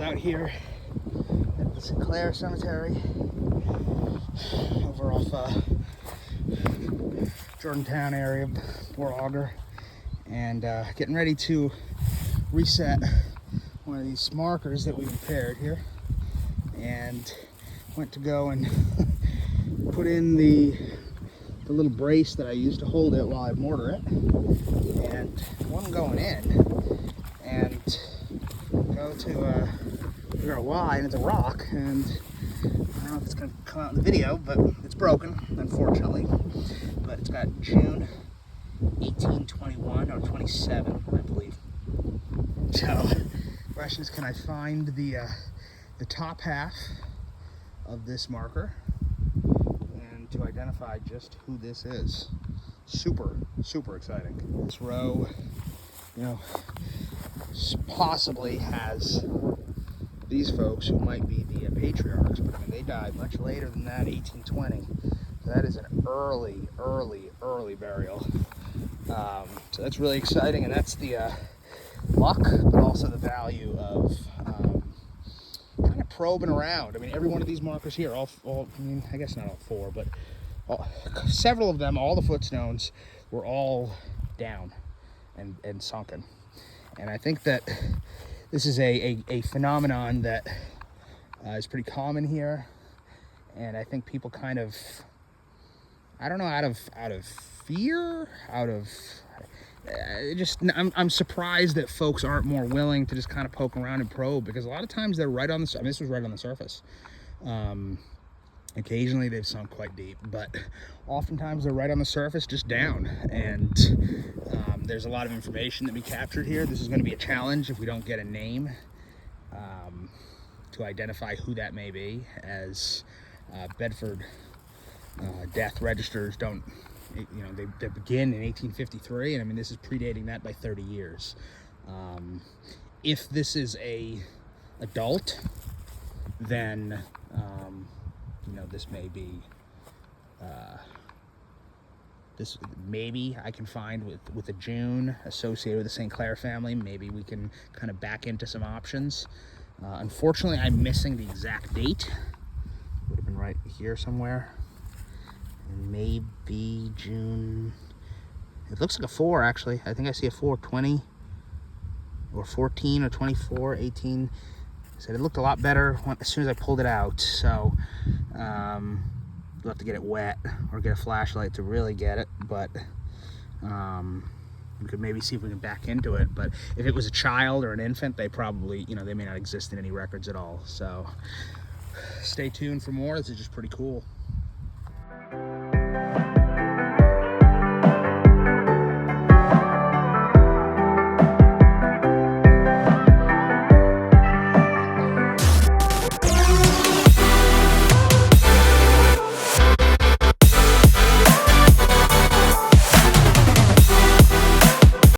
out here at the St Clair Cemetery over off Jordantown area, Port Auger, and getting ready to reset one of these markers that we repaired here, and went to go and put in the little brace that I used to hold it while I mortar it, and one going in, and go to figure out why, and it's a rock, and I don't know if it's going to come out in the video, but it's broken, unfortunately. But it's got June 1821 or 27, I believe. So the question is, can I find the top half of this marker and to identify just who this is? Super exciting. This row, you know, possibly has these folks who might be the patriarchs, but I mean, they died much later than that, 1820. So that is an early burial. So that's really exciting, and that's the luck, but also the value of kind of probing around. I mean, every one of these markers here, all I mean, I guess not all four, but several of them, all the footstones were all down and sunken. And I think that this is a phenomenon that is pretty common here, and I think people kind of, I don't know, out of fear, I'm surprised that folks aren't more willing to just kind of poke around and probe, because a lot of times they're right on the, I mean, this was right on the surface. Occasionally they've sunk quite deep, but oftentimes they're right on the surface, just down. And there's a lot of information that we captured here. This is going to be a challenge if we don't get a name to identify who that may be, as Bedford death registers don't, you know, they begin in 1853, and I mean, this is predating that by 30 years. If this is a adult, then you know, this may be this, maybe I can find with a June associated with the St Clair family. Maybe we can kind of back into some options. Unfortunately, I'm missing the exact date. Would have been right here somewhere. Maybe June. It looks like a 4, actually. I think I see a 4, 20 or 14 or 24, 18. Said it looked a lot better as soon as I pulled it out. So you'll have to get it wet or get a flashlight to really get it. But we could maybe see if we can back into it. But if it was a child or an infant, they probably, you know, they may not exist in any records at all. So stay tuned for more. This is just pretty cool.